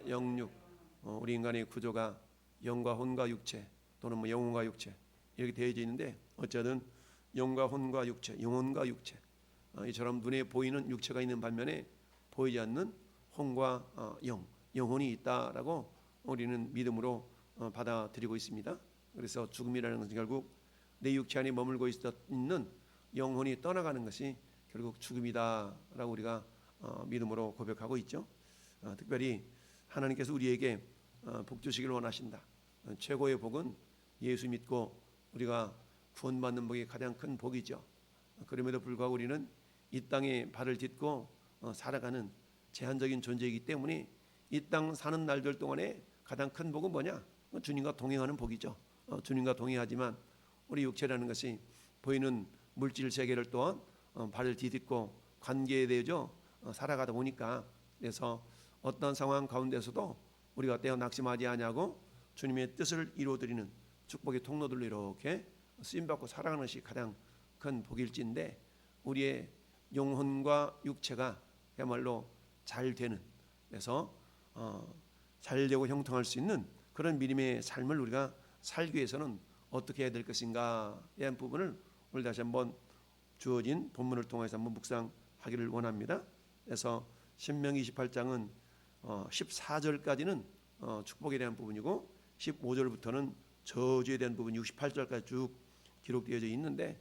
영육, 우리 인간의 구조가 영과 혼과 육체 또는 뭐 영혼과 육체 이렇게 되어져 있는데, 어쨌든 영과 혼과 육체, 영혼과 육체, 이처럼 눈에 보이는 육체가 있는 반면에 보이지 않는 혼과 영혼이 있다라고 우리는 믿음으로 받아들이고 있습니다. 그래서 죽음이라는 것은 결국 내 육체 안에 머물고 있는 영혼이 떠나가는 것이 결국 죽음이다라고 우리가 믿음으로 고백하고 있죠. 특별히 하나님께서 우리에게 복 주시기를 원하신다. 최고의 복은 예수 믿고 우리가 구원받는 복이 가장 큰 복이죠. 그럼에도 불구하고 우리는 이 땅에 발을 딛고 살아가는 제한적인 존재이기 때문에 이 땅 사는 날들 동안에 가장 큰 복은 뭐냐? 주님과 동행하는 복이죠. 주님과 동행하지만 우리 육체라는 것이 보이는 물질 세계를 또한 발을 디딛고 관계에 대해서 살아가다 보니까, 그래서 어떤 상황 가운데서도 우리가 떼어 낙심하지 아니하고 주님의 뜻을 이루어드리는 축복의 통로들로 이렇게 쓰임받고 살아가는 것이 가장 큰 복일진데, 우리의 영혼과 육체가 그야말로 잘 되는, 그래서 잘 되고 형통할 수 있는 그런 믿음의 삶을 우리가 살기 위해서는 어떻게 해야 될 것인가에 대한 부분을 오늘 다시 한번 주어진 본문을 통해서 한번 묵상하기를 원합니다. 그래서 신명기 28장은 14절까지는 축복에 대한 부분이고 15절부터는 저주에 대한 부분 68절까지 쭉 기록되어져 있는데,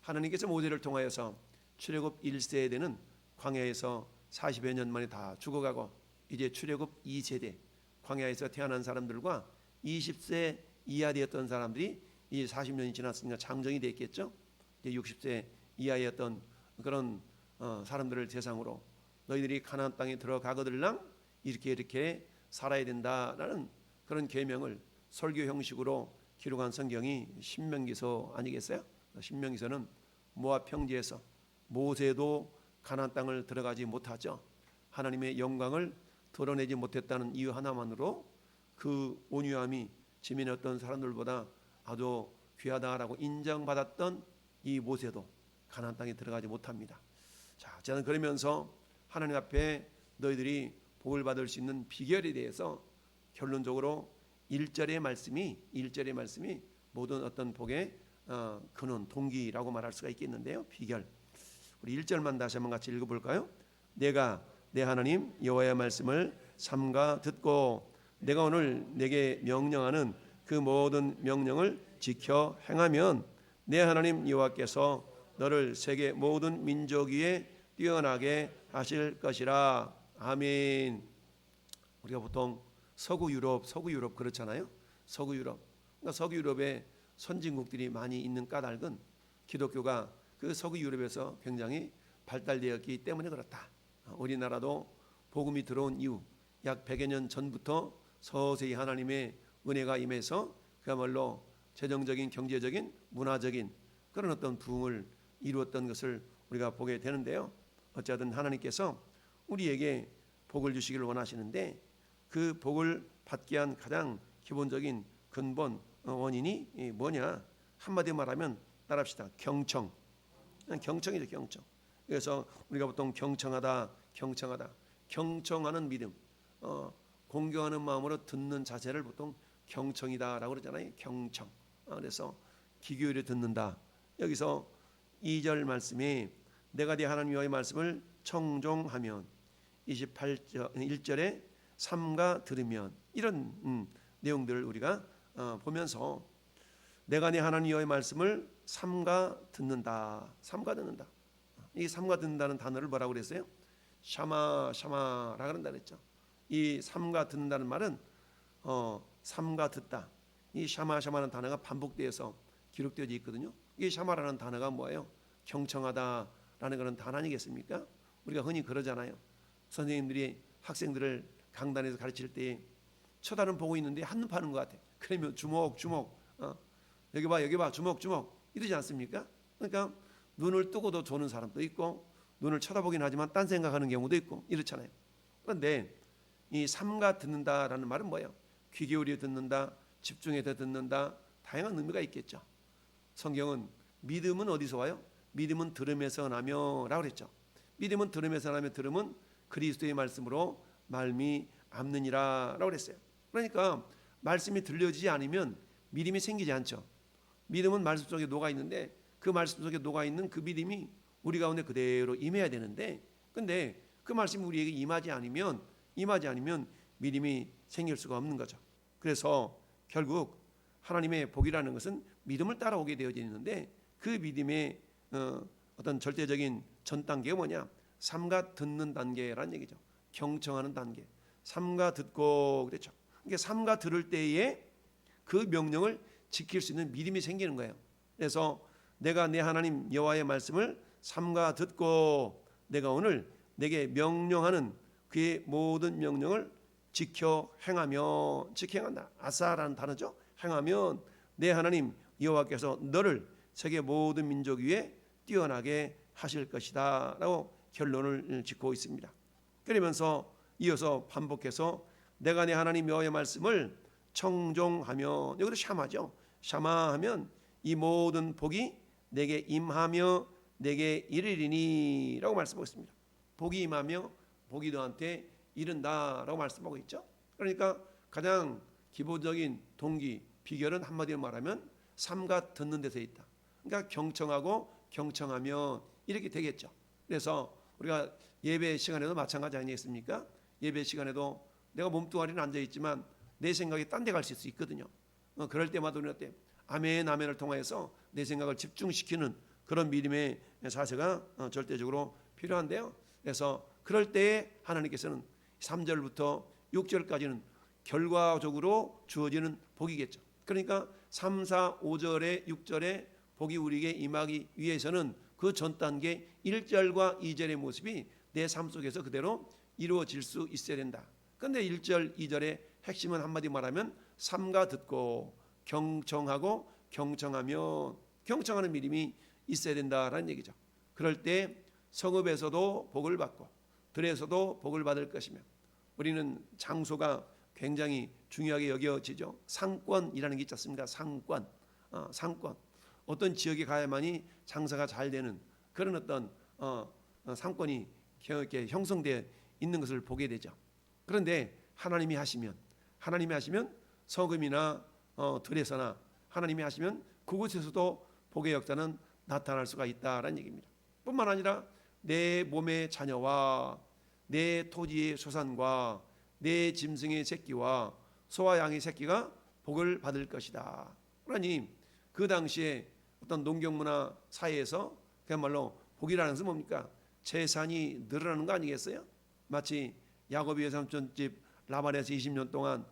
하나님께서 모세를 통하여서 출애굽 1세에 되는 광야에서 40여 년 만에 다 죽어가고 이제 출애굽 2세대 광야에서 태어난 사람들과 20세 이하 되었던 사람들이 이 40년이 지났으니까 장정이 됐겠죠. 이제 60세 이하였던 그런 사람들을 대상으로 너희들이 가나안 땅에 들어가거들랑 이렇게 살아야 된다라는 그런 계명을 설교 형식으로 기록한 성경이 신명기서 아니겠어요? 신명기서는 모압 평지에서 모세도 가나안 땅을 들어가지 못하죠. 하나님의 영광을 드러내지 못했다는 이유 하나만으로 그 온유함이 지면의 어떤 사람들보다 아주 귀하다라고 인정받았던 이 모세도 가나안 땅에 들어가지 못합니다. 자, 저는 그러면서 하나님 앞에 너희들이 복을 받을 수 있는 비결에 대해서 결론적으로 1절의 말씀이 모든 어떤 복의 근원, 동기라고 말할 수가 있겠는데요. 비결. 우리 1절만 다시 한번 같이 읽어볼까요? 내가 내 하나님 여호와의 말씀을 삼가 듣고 내가 오늘 내게 명령하는 그 모든 명령을 지켜 행하면 내 하나님 여호와께서 너를 세계 모든 민족 위에 뛰어나게 하실 것이라. 아멘. 우리가 보통 서구 유럽 그렇잖아요. 서구 유럽. 그러니까 서구 유럽에 선진국들이 많이 있는 까닭은 기독교가 그 서구 유럽에서 굉장히 발달되었기 때문에 그렇다. 우리나라도 복음이 들어온 이후 약 100여 년 전부터 서서히 하나님의 은혜가 임해서 그야말로 재정적인, 경제적인, 문화적인 그런 어떤 부흥을 이루었던 것을 우리가 보게 되는데요. 어쨌든 하나님께서 우리에게 복을 주시기를 원하시는데, 그 복을 받게 한 가장 기본적인 근본 원인이 뭐냐? 한마디로 말하면 따라합시다. 경청이죠. 경청. 그래서 우리가 보통 경청하는 믿음, 공경하는 마음으로 듣는 자세를 보통 경청이다라고 그러잖아요. 경청. 그래서 귀 기울여 듣는다. 여기서 2절 말씀이 내가 네 하나님 여호와의 말씀을 청종하면, 1절에 삼가 들으면, 이런 내용들을 우리가 보면서 내가 네 하나님 여호와의 말씀을 삼가 듣는다. 이 삼가 듣는다는 단어를 뭐라고 그랬어요? 샤마라 그런다 그랬죠. 이 삼가 듣는다는 말은 삼가 듣다. 이 샤마라는 단어가 반복되어서 기록되어 있거든요. 이 샤마라는 단어가 뭐예요? 경청하다라는 그런 단어 아니겠습니까? 우리가 흔히 그러잖아요. 선생님들이 학생들을 강단에서 가르칠 때 쳐다는 보고 있는데 한눈 파는 것 같아. 그러면 주목 여기 봐 주목 이러지 않습니까? 그러니까 눈을 뜨고도 보는 사람도 있고 눈을 쳐다보긴 하지만 딴 생각하는 경우도 있고 이렇잖아요. 그런데 이 삼가 듣는다라는 말은 뭐예요? 귀 기울여 듣는다, 집중해서 듣는다, 다양한 의미가 있겠죠. 성경은 믿음은 어디서 와요? 믿음은 들음에서 나며 라고 그랬죠. 믿음은 들음에서 나며, 들음은 그리스도의 말씀으로 않느니라라고 그랬어요. 그러니까 말씀이 들려지지 않으면 믿음이 생기지 않죠. 믿음은 말씀 속에 녹아 있는데 그 말씀 속에 녹아 있는 그 믿음이 우리 가운데 그대로 임해야 되는데, 근데 그 말씀이 우리에게 임하지 않으면 믿음이 생길 수가 없는 거죠. 그래서 결국 하나님의 복이라는 것은 믿음을 따라오게 되어져 있는데, 그 믿음의 어떤 절대적인 전 단계가 뭐냐? 삼가 듣는 단계라는 얘기죠. 경청하는 단계. 삼가 듣고 그랬죠. 그러니까 삼가 들을 때에 그 명령을 지킬 수 있는 믿음이 생기는 거예요. 그래서 내가 내 하나님 여호와의 말씀을 삼가 듣고 내가 오늘 내게 명령하는 그의 모든 명령을 지켜 행한다. 아사라는 단어죠. 행하면 내 하나님 여호와께서 너를 세계 모든 민족 위에 뛰어나게 하실 것이다 라고 결론을 짓고 있습니다. 그러면서 이어서 반복해서 내가 내 하나님 여호와의 말씀을 청종하면, 여기도 샤마죠. 샤마하면 이 모든 복이 내게 임하며 내게 이르리니 라고 말씀하고 있습니다. 복이 임하며 복이 너한테 이른다 라고 말씀하고 있죠. 그러니까 가장 기본적인 동기, 비결은 한마디로 말하면 삼가 듣는 데서 있다. 그러니까 경청하고 경청하면 이렇게 되겠죠. 그래서 우리가 예배 시간에도 마찬가지 아니겠습니까? 예배 시간에도 내가 몸뚱아리는 앉아있지만 내 생각이 딴 데 갈 수 있거든요. 그럴 때마다 우리가 아멘 아멘을 통해서 내 생각을 집중시키는 그런 믿음의 자세가 절대적으로 필요한데요. 그래서 그럴 때에 하나님께서는 3절부터 6절까지는 결과적으로 주어지는 복이겠죠. 그러니까 3, 4, 5절에 6절에 복이 우리에게 임하기 위해서는 그 전 단계 1절과 2절의 모습이 내 삶 속에서 그대로 이루어질 수 있어야 된다. 그런데 1절, 2절의 핵심은 한마디 말하면 삼가 듣고 경청하고 경청하며 경청하는 믿음이 있어야 된다라는 얘기죠. 그럴 때 성읍에서도 복을 받고 들에서도 복을 받을 것이며, 우리는 장소가 굉장히 중요하게 여겨지죠. 상권이라는 게 있지 않습니까? 상권. 어떤 지역에 가야만이 장사가 잘 되는 그런 어떤 상권이 이렇게 형성되어 있는 것을 보게 되죠. 그런데 하나님이 하시면 서금이나 들에서나 하나님이 하시면 그곳에서도 복의 역사는 나타날 수가 있다라는 얘기입니다. 뿐만 아니라 내 몸의 자녀와 내 토지의 소산과 내 짐승의 새끼와 소와 양의 새끼가 복을 받을 것이다. 그러니 그 당시에 어떤 농경문화 사회에서 그야말로 복이라는 것은 뭡니까? 재산이 늘어나는 거 아니겠어요? 마치 야곱의 외삼촌집 라반에서 20년 동안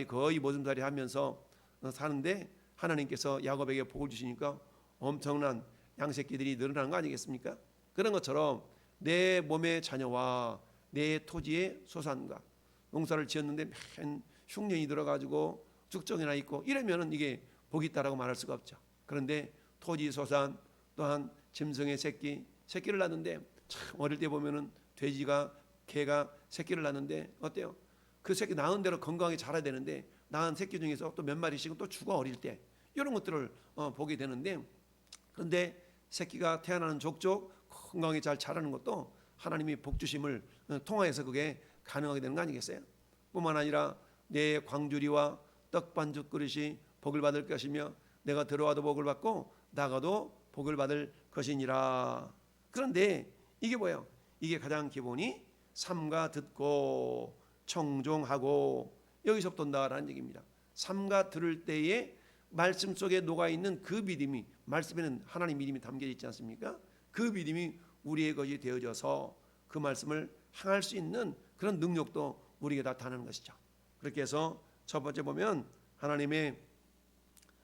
거의 머슴살이 하면서 사는데 하나님께서 야곱에게 복을 주시니까 엄청난 양새끼들이 늘어나는 거 아니겠습니까? 그런 것처럼 내 몸의 자녀와 내 토지의 소산과, 농사를 지었는데 맨 흉년이 들어가지고 죽정이나 있고 이러면은 이게 복이 있다라고 말할 수가 없죠. 그런데 토지 소산 또한 짐승의 새끼를 낳는데, 참 어릴 때 보면은 개가 새끼를 낳는데 어때요? 그 새끼 낳은 대로 건강하게 자라야 되는데 낳은 새끼 중에서 또 몇 마리씩은 또 죽어 어릴 때, 이런 것들을 보게 되는데, 그런데 새끼가 태어나는 족족 건강하게 잘 자라는 것도 하나님이 복 주심을 통하여서 그게 가능하게 되는 거 아니겠어요? 뿐만 아니라 내 광주리와 떡반죽 그릇이 복을 받을 것이며 내가 들어와도 복을 받고 나가도 복을 받을 것이니라. 그런데 이게 뭐예요? 이게 가장 기본이 삼가 듣고 청종하고 여기서부터 온다라는 얘기입니다. 삼가 들을 때에 말씀 속에 녹아있는 그 믿음이, 말씀에는 하나님 믿음이 담겨 있지 않습니까? 그 믿음이 우리의 것이 되어져서 그 말씀을 행할 수 있는 그런 능력도 우리에게 나타나는 것이죠. 그렇게 해서 첫 번째 보면 하나님의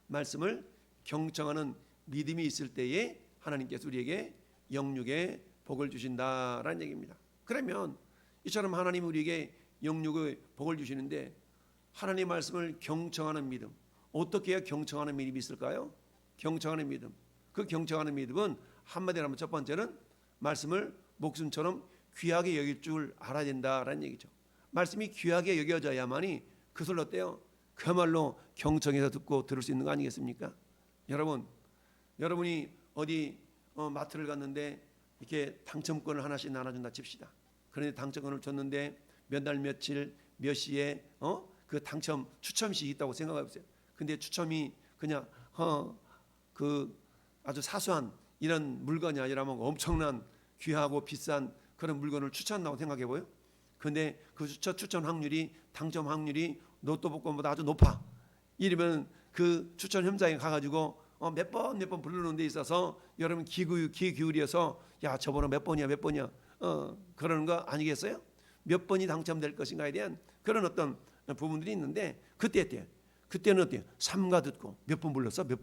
말씀을 경청하는 믿음이 있을 때에 하나님께서 우리에게 영육의 복을 주신다라는 얘기입니다. 그러면 이처럼 하나님이 우리에게 영육의 복을 주시는데 하나님의 말씀을 경청하는 믿음, 어떻게 해야 경청하는 믿음이 있을까요? 경청하는 믿음. 그 경청하는 믿음은 한마디로 하면 첫 번째는 말씀을 목숨처럼 귀하게 여길 줄 알아야 된다라는 얘기죠. 말씀이 귀하게 여겨져야만이 그것을 어때요? 그야말로 경청해서 듣고 들을 수 있는 거 아니겠습니까? 여러분이 어디 마트를 갔는데 이렇게 당첨권을 하나씩 나눠준다 칩시다. 그런데 당첨권을 줬는데 몇 날 며칠 몇 시에 그 당첨 추첨식이 있다고 생각해 보세요. 근데 추첨이 그냥 그 아주 사소한 이런 물건이 아니라면 엄청난 귀하고 비싼 그런 물건을 추천한다고 생각해 보여. 근데 그 추천 확률이 당첨 확률이 로또 복권보다 아주 높아. 이러면 그 추천 현장에 가가지고 몇 번 부르는 데 있어서 여러분 귀 기울여서 야 저 번호 몇 번이야 그러는 거 아니겠어요? 몇 번이 당첨될 것인가에 대한 그런 어떤 부분들이 있는데 그때는 어때요? 삼가 듣고 몇 번 불렀어? 몇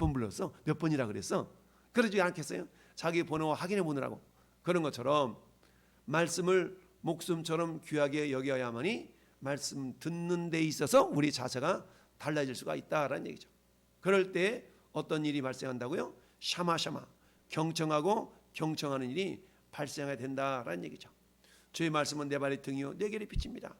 번이라 그랬어? 그러지 않겠어요? 자기 번호 확인해 보느라고. 그런 것처럼 말씀을 목숨처럼 귀하게 여겨야만이 말씀 듣는 데 있어서 우리 자세가 달라질 수가 있다라는 얘기죠. 그럴 때 어떤 일이 발생한다고요? 샤마샤마 경청하고 경청하는 일이 발생해야 된다라는 얘기죠. 주의 말씀은 내 발의 등이요 내 길의 빛입니다.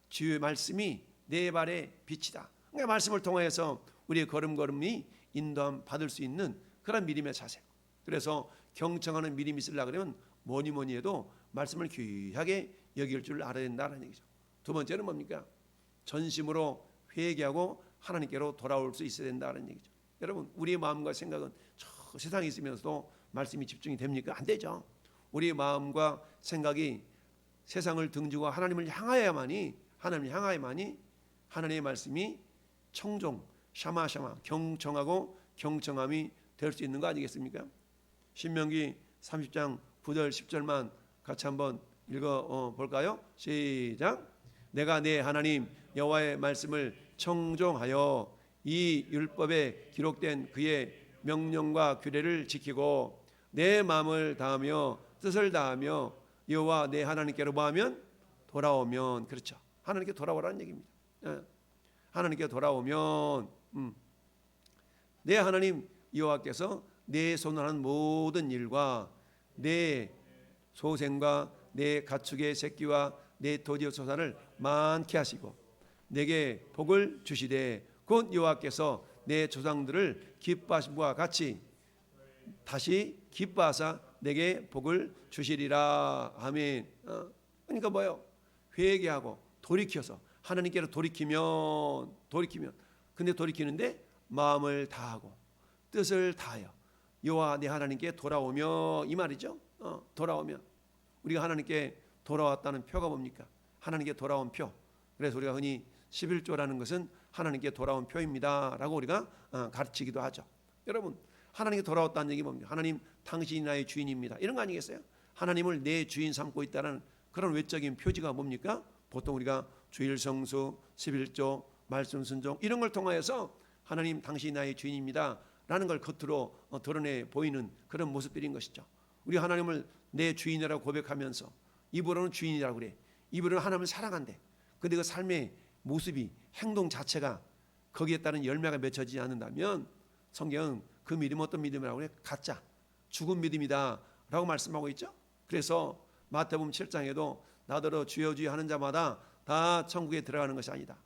주의 말씀이 내 발의 빛이다. 그러니까 말씀을 통하여서 우리의 걸음걸음이 인도함 받을 수 있는 그런 믿음의 자세. 그래서 경청하는 믿음이 있으려고 그러면 뭐니 해도 말씀을 귀하게 여길 줄 알아야 된다는 얘기죠. 두 번째는 뭡니까? 전심으로 회개하고 하나님께로 돌아올 수 있어야 된다는 얘기죠. 여러분 우리의 마음과 생각은 저 세상에 있으면서도 말씀이 집중이 됩니까? 안 되죠. 우리의 마음과 생각이 세상을 등지고 하나님을 향하여야만이 하나님의 말씀이 청종, 샤마샤마 경청하고 경청함이 될 수 있는 거 아니겠습니까? 신명기 30장 9절 10절만 같이 한번 읽어 볼까요? 시작. 내가 내 하나님 여호와의 말씀을 청종하여 이 율법에 기록된 그의 명령과 규례를 지키고 내 마음을 다하며 뜻을 다하며 여호와 내 하나님께로 뭐하면 돌아오면, 그렇죠. 하나님께 돌아오라는 얘기입니다. 하나님께 돌아오면 내 하나님 여호와께서 내 손을 하는 모든 일과 내 소생과 내 가축의 새끼와 내 토지의 소산을 많게 하시고 내게 복을 주시되 곧 여호와께서 내 조상들을 기뻐하심과 같이 다시 기뻐하사 내게 복을 주시리라. 아멘. 그러니까 뭐요? 회개하고 돌이켜서 하나님께로 돌이키면 근데 돌이키는데 마음을 다하고 뜻을 다하여 여호와 내 하나님께 돌아오며 이 말이죠. 돌아오면 우리가 하나님께 돌아왔다는 표가 뭡니까? 하나님께 돌아온 표. 그래서 우리가 흔히 11조라는 것은 하나님께 돌아온 표입니다 라고 우리가 가르치기도 하죠. 여러분 하나님께 돌아왔다는 얘기 뭡니까? 하나님 당신이 나의 주인입니다 이런 거 아니겠어요? 하나님을 내 주인 삼고 있다는 그런 외적인 표지가 뭡니까? 보통 우리가 주일성수, 11조, 말씀 순종 이런 걸 통하여서 하나님 당신이 나의 주인입니다 라는 걸 겉으로 드러내 보이는 그런 모습들인 것이죠. 우리 하나님을 내 주인이라고 고백하면서 입으로는 주인이라고 그래. 입으로는 하나님을 사랑한대. 근데 그 삶의 모습이 행동 자체가 거기에 따른 열매가 맺혀지지 않는다면 성경은 그 믿음은 어떤 믿음이라고 그래? 가짜, 죽은 믿음이다 라고 말씀하고 있죠. 그래서 마태복음 7장에도 나더러 주여 주여 하는 자마다 다 천국에 들어가는 것이 아니다.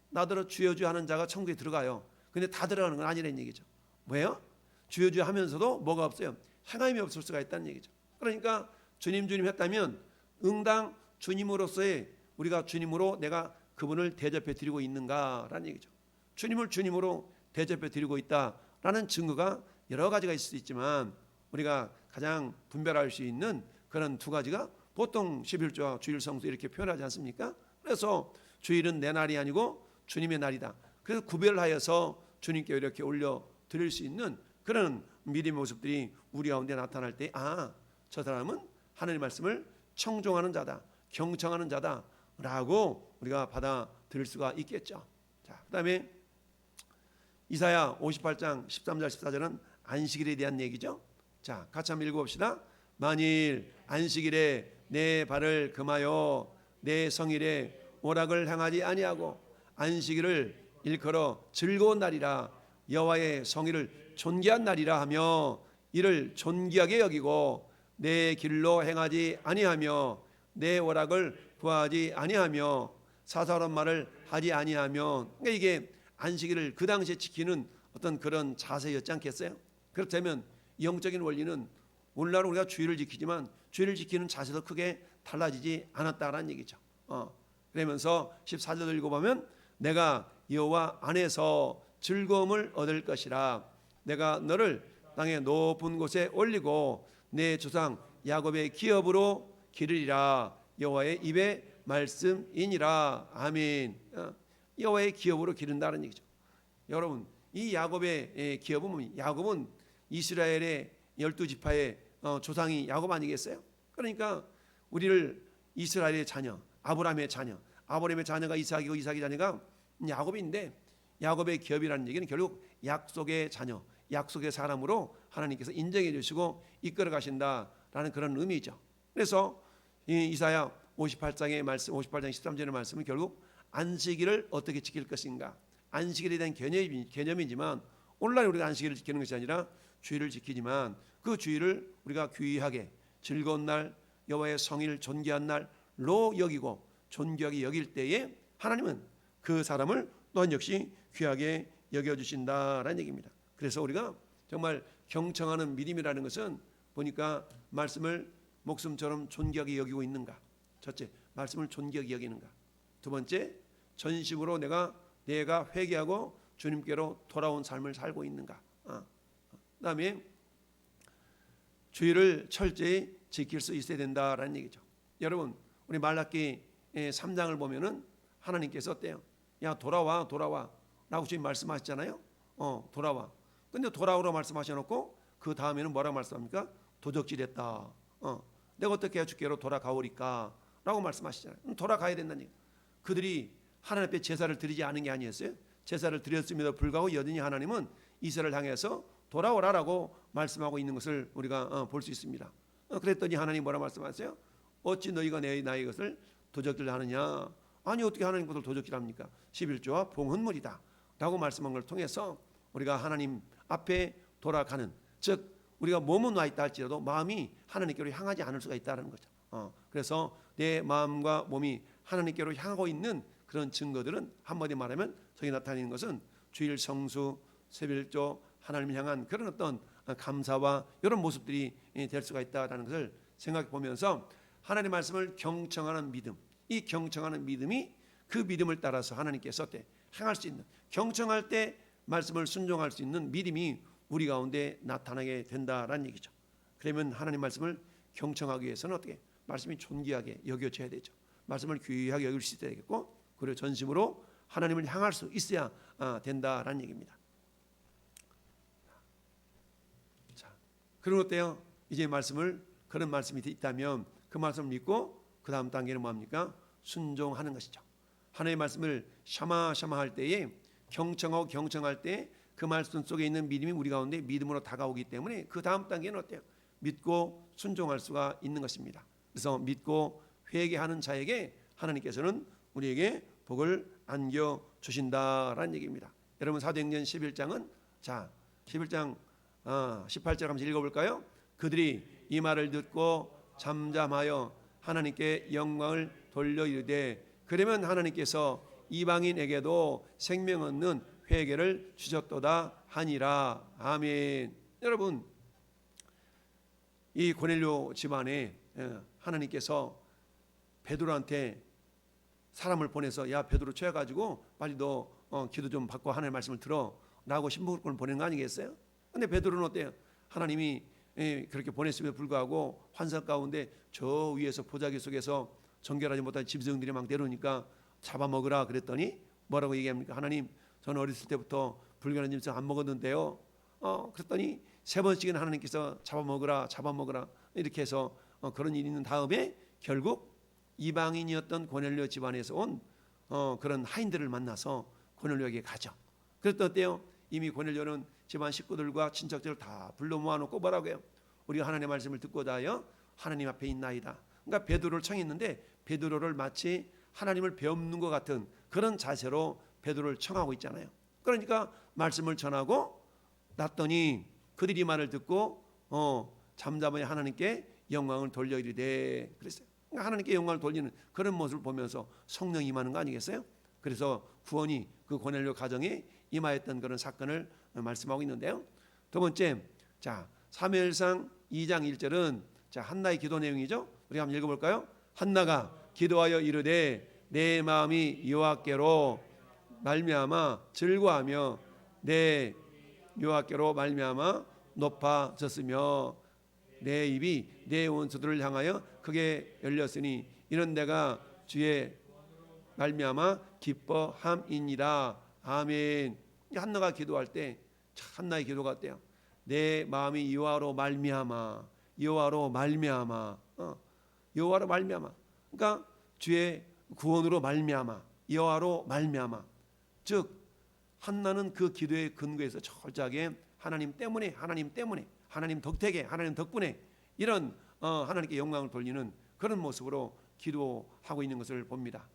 나더러 주여 주여 하는 자가 천국에 들어가요. 근데 다 들어가는 건 아니라는 얘기죠. 왜요? 주여 주여 하면서도 뭐가 없어요? 행함이 없을 수가 있다는 얘기죠. 그러니까 주님 했다면 응당 주님으로서의 우리가 주님으로 내가 그분을 대접해 드리고 있는가라는 얘기죠. 주님을 주님으로 대접해 드리고 있다라는 증거가 여러 가지가 있을 수 있지만 우리가 가장 분별할 수 있는 그런 두 가지가 보통 11조와 주일 성수 이렇게 표현하지 않습니까? 그래서 주일은 내 날이 아니고 주님의 날이다. 그래서 구별하여서 주님께 이렇게 올려 드릴 수 있는 그런 믿음의 모습들이 우리 가운데 나타날 때 저 사람은 하나님의 말씀을 청종하는 자다, 경청하는 자다라고 우리가 받아들일 수가 있겠죠. 자, 그다음에 이사야 58장 13절 14절은 안식일에 대한 얘기죠. 자, 같이 한번 읽어봅시다. 만일 안식일에 내 발을 금하여 내 성일에 오락을 행하지 아니하고 안식일을 일컬어 즐거운 날이라 여호와의 성일을 존귀한 날이라 하며 이를 존귀하게 여기고 내 길로 행하지 아니하며 내 오락을 구하지 아니하며 사사로운 말을 하지 아니하며, 그러니까 이게 안식일을 그 당시에 지키는 어떤 그런 자세였지 않겠어요? 그렇다면 영적인 원리는 오늘날 우리가 주일을 지키지만 주일을 지키는 자세도 크게 달라지지 않았다라는 얘기죠. 그러면서 14절 읽어보면 내가 여호와 안에서 즐거움을 얻을 것이라. 내가 너를 땅의 높은 곳에 올리고 내 조상 야곱의 기업으로 기르리라. 여호와의 입의 말씀이니라. 아멘. 여호와의 기업으로 기른다는 얘기죠. 여러분, 이 야곱의 기업은 뭡니까? 야곱은 이스라엘의 12지파의 조상이 야곱 아니겠어요? 그러니까 우리를 이스라엘의 자녀, 아브라함의 자녀, 아브라함의 자녀가 이삭이고 이삭의 자녀가 야곱인데, 야곱의 기업이라는 얘기는 결국 약속의 자녀, 약속의 사람으로 하나님께서 인정해 주시고 이끌어 가신다라는 그런 의미죠. 그래서 이 이사야 58장의 말씀, 58장 13절의 말씀은 결국 안식일을 어떻게 지킬 것인가, 안식일에 대한 개념이지만 오늘날 우리가 안식일을 지키는 것이 아니라 주일을 지키지만 그 주일을 우리가 귀하게 즐거운 날, 여호와의 성일 존귀한 날로 여기고 존귀하게 여길 때에 하나님은 그 사람을 또한 역시 귀하게 여겨주신다라는 얘기입니다. 그래서 우리가 정말 경청하는 믿음이라는 것은 보니까 말씀을 목숨처럼 존귀하게 여기고 있는가. 첫째, 말씀을 존귀하게 여기는가. 두 번째, 전심으로 내가 회개하고 주님께로 돌아온 삶을 살고 있는가. 그다음에 주의를 철저히 지킬 수 있어야 된다라는 얘기죠. 여러분, 우리 말라기 3장을 보면은 하나님께서 어때요? 야, 돌아와 라고 주님 말씀하셨잖아요. 돌아와. 근데 돌아오라 말씀하셔놓고 그 다음에는 뭐라고 말씀합니까? 도적질했다. 내가 어떻게 해야 주께로 돌아가오리까 라고 말씀하시잖아요. 돌아가야 된다는 얘기. 그들이 하나님 앞에 제사를 드리지 않은 게 아니었어요. 제사를 드렸음에도 불구하고 여전히 하나님은 이스라엘을 향해서 돌아오라라고 말씀하고 있는 것을 우리가 볼 수 있습니다. 그랬더니 하나님 뭐라 말씀하세요? 어찌 너희가 나의 것을 도적질하느냐. 아니, 어떻게 하나님 것을 도적질합니까? 11조와 봉헌물이다 라고 말씀한 걸 통해서 우리가 하나님 앞에 돌아가는, 즉 우리가 몸은 와 있다 할지라도 마음이 하나님께로 향하지 않을 수가 있다는 거죠. 그래서 내 마음과 몸이 하나님께로 향하고 있는 그런 증거들은 한마디 말하면 저기 나타내는 것은 주일 성수, 세별조, 하나님을 향한 그런 어떤 감사와 이런 모습들이 될 수가 있다는 것을 생각해 보면서 하나님의 말씀을 경청하는 믿음, 이 경청하는 믿음이 그 믿음을 따라서 하나님께서 행할 수 있는, 경청할 때 말씀을 순종할 수 있는 믿음이 우리 가운데 나타나게 된다라는 얘기죠. 그러면 하나님 말씀을 경청하기 위해서는 어떻게? 말씀이 존귀하게 여겨져야 되죠. 말씀을 귀하게 여길 수 있어야 되겠고, 그리고 전심으로 하나님을 향할 수 있어야 된다라는 얘기입니다. 자, 그럼 어때요? 이제 그런 말씀이 있다면 그 말씀을 믿고 그 다음 단계는 뭡니까? 순종하는 것이죠. 하나님의 말씀을 샤마할 때에 경청할 때 그 말씀 속에 있는 믿음이 우리 가운데 믿음으로 다가오기 때문에 그 다음 단계는 어때요? 믿고 순종할 수가 있는 것입니다. 그래서 믿고 회개하는 자에게 하나님께서는 우리에게 복을 안겨 주신다라는 얘기입니다. 여러분, 사도행전 11장은 11장 18절 한번 읽어볼까요? 그들이 이 말을 듣고 잠잠하여 하나님께 영광을 돌려 이르되 그러면 하나님께서 이방인에게도 생명 얻는 회개를 주셨도다 하니라. 아멘. 여러분, 이 고넬료 집안에 하나님께서 베드로한테 사람을 보내서 야, 베드로 취해가지고 빨리 너 기도 좀 받고 하나님의 말씀을 들어라고 신부를 보낸 거 아니겠어요? 근데 베드로는 어때요? 하나님이 그렇게 보냈음에도 불구하고 환상 가운데 저 위에서 보자기 속에서 정결하지 못한 짐승들이 막 내려오니까 잡아먹으라 그랬더니 뭐라고 얘기합니까? 하나님, 저는 어렸을 때부터 불결한 짐승 안 먹었는데요. 그랬더니 3번씩이나 하나님께서 잡아먹으라 이렇게 해서 그런 일이 있는 다음에 결국 이방인이었던 고넬료 집안에서 온 그런 하인들을 만나서 고넬료에게 가죠. 그랬더니 어때요? 이미 고넬료는 집안 식구들과 친척들을 다 불러 모아놓고 뭐라고 해요? 우리가 하나님의 말씀을 듣고자 하여 하나님 앞에 있나이다. 그러니까 베드로를 청했는데 베드로를 마치 하나님을 배우는 것 같은 그런 자세로 베드로를 청하고 있잖아요. 그러니까 말씀을 전하고 났더니 그들이 말을 듣고 잠잠하여 하나님께 영광을 돌려 이르되 그랬어요. 그러니까 하나님께 영광을 돌리는 그런 모습을 보면서 성령이 임하는 거 아니겠어요? 그래서 구원이 그 고넬료 가정에 임하였던 그런 사건을 말씀하고 있는데요. 두 번째, 사무엘상 2장 1절은 한나의 기도 내용이죠. 우리가 한번 읽어볼까요? 한나가 기도하여 이르되 내 마음이 여호와께로 말미암아 즐거워하며 내 여호와께로 말미암아 높아졌으며 내 입이 내 원수들을 향하여 크게 열렸으니 이는 내가 주의 말미암아 기뻐함이니라. 아멘. 한나가 기도할 때 한나의 기도가 어때요? 내 마음이 여호와로 말미암아, 여호와로 말미암아, 여호와로 말미암아. 그러니까 주의 구원으로 말미암아, 여호와로 말미암아. 즉 한나는 그 기도의 근거에서 철저하게 하나님 때문에, 하나님 덕택에, 하나님 덕분에 이런 하나님께 영광을 돌리는 그런 모습으로 기도하고 있는 것을 봅니다.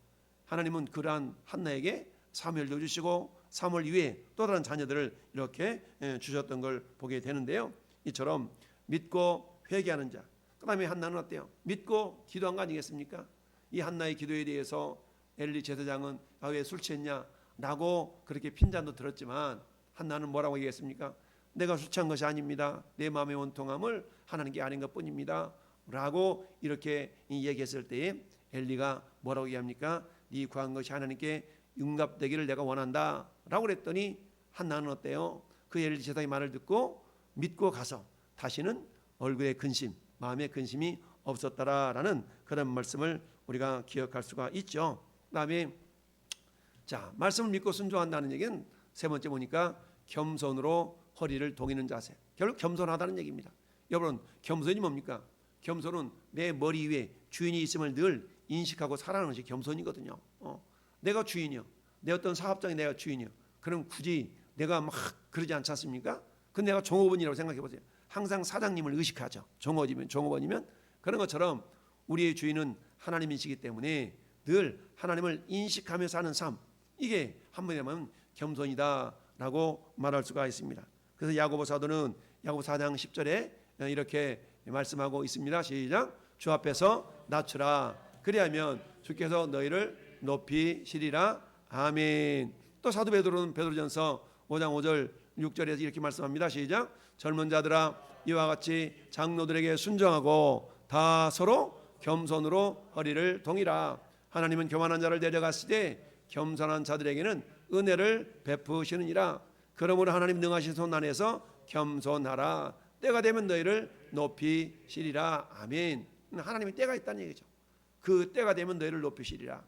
하나님은 그러한 한나에게 사무엘도 주시고 사무엘 이후에 또 다른 자녀들을 이렇게 주셨던 걸 보게 되는데요. 이처럼 믿고 회개하는 자. 그 다음에 한나는 어때요? 믿고 기도한 거 아니겠습니까? 이 한나의 기도에 대해서 엘리 제사장은 왜 술 취했냐 라고 그렇게 핀잔도 들었지만 한나는 뭐라고 얘기했습니까? 내가 술 취한 것이 아닙니다. 내 마음의 원통함을 하나님께 아는 것뿐입니다 라고 이렇게 얘기했을 때에 엘리가 뭐라고 얘기합니까? 네 구한 것이 하나님께 응답되기를 내가 원한다 라고 그랬더니 한나는 어때요? 그 엘리 제사장의 말을 듣고 믿고 가서 다시는 얼굴에 근심, 마음에 근심이 없었다라는 그런 말씀을 우리가 기억할 수가 있죠. 그 다음에 자, 말씀을 믿고 순종한다는 얘기는 세 번째 보니까 겸손으로 허리를 동이는 자세. 결국 겸손하다는 얘기입니다. 여러분, 겸손이 뭡니까? 겸손은 내 머리 위에 주인이 있음을 늘 인식하고 살아가는 것이 겸손이거든요. 내가 주인이요. 내 어떤 사업장이 내가 주인이요. 그럼 굳이 내가 막 그러지 않지 않습니까? 근데 내가 종업원이라고 생각해 보세요. 항상 사장님을 의식하죠. 종업원이면 그런 것처럼 우리의 주인은 하나님이시기 때문에 늘 하나님을 인식하며 사는 삶, 이게 한번에 하면 겸손이다라고 말할 수가 있습니다. 그래서 야고보 사도는 야고보 4장 10절에 이렇게 말씀하고 있습니다. 시작. 주 앞에서 낮추라. 그리하면 주께서 너희를 높이시리라. 아멘. 또 사도 베드로는 베드로전서 5장 5절 6절에서 이렇게 말씀합니다. 시작. 젊은 자들아 이와 같이 장로들에게 순종하고 다 서로 겸손으로 허리를 동이라. 하나님은 교만한 자를 데려갔으되 겸손한 자들에게는 은혜를 베푸시느니라. 그러므로 하나님 능하신 손 안에서 겸손하라. 때가 되면 너희를 높이시리라. 아멘. 하나님이 때가 있다는 얘기죠. 그 때가 되면 너희를 높이시리라.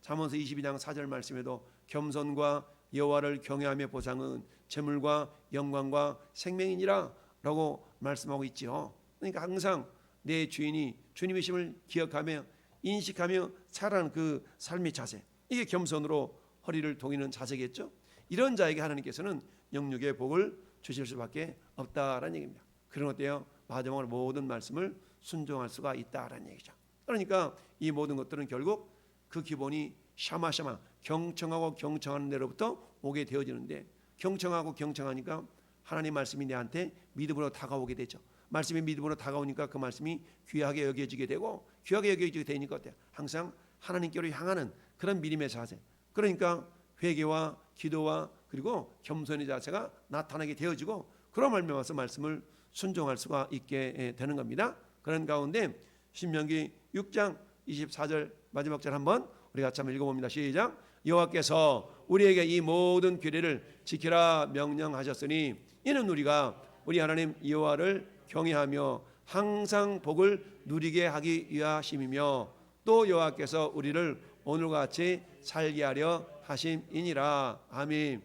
잠언서 22장 4절 말씀에도 겸손과 여호와를 경외함의 보상은 재물과 영광과 생명이니라 라고 말씀하고 있죠. 그러니까 항상 내 주인이 주님이심을 기억하며 인식하며 살아가는 그 삶의 자세, 이게 겸손으로 허리를 동이는 자세겠죠. 이런 자에게 하나님께서는 영육의 복을 주실 수밖에 없다라는 얘기입니다. 그런 어때요? 마지막으로 모든 말씀을 순종할 수가 있다라는 얘기죠. 그러니까 이 모든 것들은 결국 그 기본이 샤마샤마, 경청하고 경청하는 데로부터 오게 되어지는데, 경청하고 경청하니까 하나님 말씀이 내한테 믿음으로 다가오게 되죠. 말씀이 믿음으로 다가오니까 그 말씀이 귀하게 여겨지게 되고, 귀하게 여겨지게 되니까 어때요? 항상 하나님께로 향하는 그런 믿음의 자세, 그러니까 회개와 기도와 그리고 겸손의 자세가 나타나게 되어지고, 그런 말미암아서 말씀을 순종할 수가 있게 되는 겁니다. 그런 가운데 신명기 6장 24절 마지막 절 한번 우리 같이 한번 읽어봅니다. 시작. 여호와께서 우리에게 이 모든 규례를 지키라 명령하셨으니 이는 우리가 우리 하나님 여호와를 경외하며 항상 복을 누리게 하기 위하심이며 또 여호와께서 우리를 오늘과 같이 살게 하려 하심이니라. 아멘.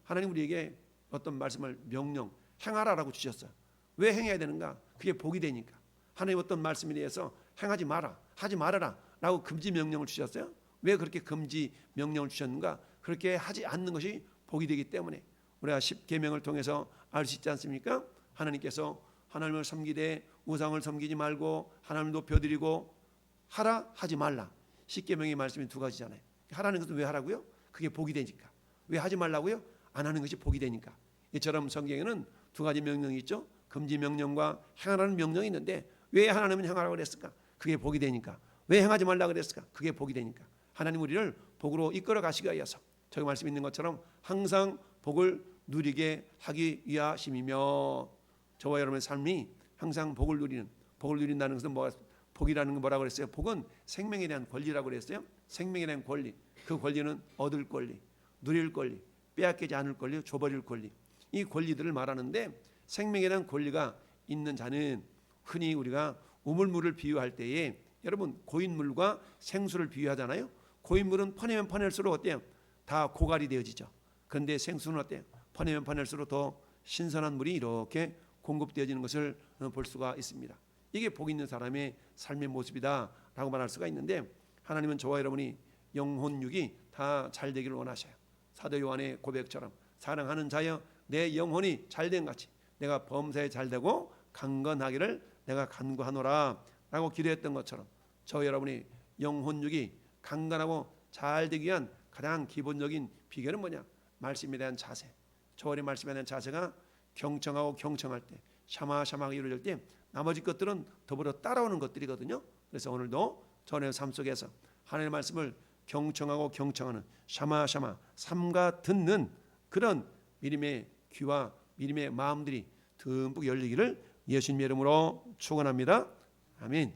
하나님 우리에게 어떤 말씀을 명령 행하라라고 주셨어요. 왜 행해야 되는가? 그게 복이 되니까. 하나님 어떤 말씀에 대해서 행하지 마라, 하지 말아라 라고 금지 명령을 주셨어요. 왜 그렇게 금지 명령을 주셨는가? 그렇게 하지 않는 것이 복이 되기 때문에 우리가 10계명을 통해서 알 수 있지 않습니까? 하나님께서 하나님을 섬기되 우상을 섬기지 말고 하나님을 높여드리고 하라, 하지 말라. 10계명의 말씀이 두 가지잖아요. 하라는 것은 왜 하라고요? 그게 복이 되니까. 왜 하지 말라고요? 안 하는 것이 복이 되니까. 이처럼 성경에는 두 가지 명령이 있죠. 금지 명령과 행하라는 명령이 있는데 왜 하나님은 행하라고 그랬을까? 그게 복이 되니까. 왜 행하지 말라고 그랬을까? 그게 복이 되니까. 하나님 우리를 복으로 이끌어 가시기 위해서 저기 말씀 있는 것처럼 항상 복을 누리게 하기 위하심이며, 저와 여러분의 삶이 항상 복을 누린다는 것은 복이라는 건 뭐라고 그랬어요? 복은 생명에 대한 권리라고 그랬어요. 생명에 대한 권리, 그 권리는 얻을 권리, 누릴 권리, 빼앗기지 않을 권리, 줘버릴 권리, 이 권리들을 말하는데 생명에 대한 권리가 있는 자는 흔히 우리가 우물물을 비유할 때에 여러분 고인물과 생수를 비유하잖아요. 고인물은 퍼내면 퍼낼수록 어때요? 다 고갈이 되어지죠. 그런데 생수는 어때요? 퍼내면 퍼낼수록 더 신선한 물이 이렇게 공급되어지는 것을 볼 수가 있습니다. 이게 복 있는 사람의 삶의 모습이다라고 말할 수가 있는데 하나님은 저와 여러분이 영혼 육이 다 잘 되기를 원하셔요. 사도 요한의 고백처럼 사랑하는 자여 내 영혼이 잘된 같이 내가 범사에 잘되고 강건하기를 내가 간구하노라 라고 기도했던 것처럼 저 여러분이 영혼 육이 강건하고 잘 되기 위한 가장 기본적인 비결은 뭐냐? 말씀에 대한 자세. 저월의 말씀에 대한 자세가 경청하고 경청할 때 샤마샤마가 이루어질 때 나머지 것들은 더불어 따라오는 것들이거든요. 그래서 오늘도 저의 삶 속에서 하나님의 말씀을 경청하고 경청하는 샤마샤마 삼가 듣는 그런 믿음의 귀와 믿음의 마음들이 듬뿍 열리기를 예수님의 이름으로 축원합니다. 아멘.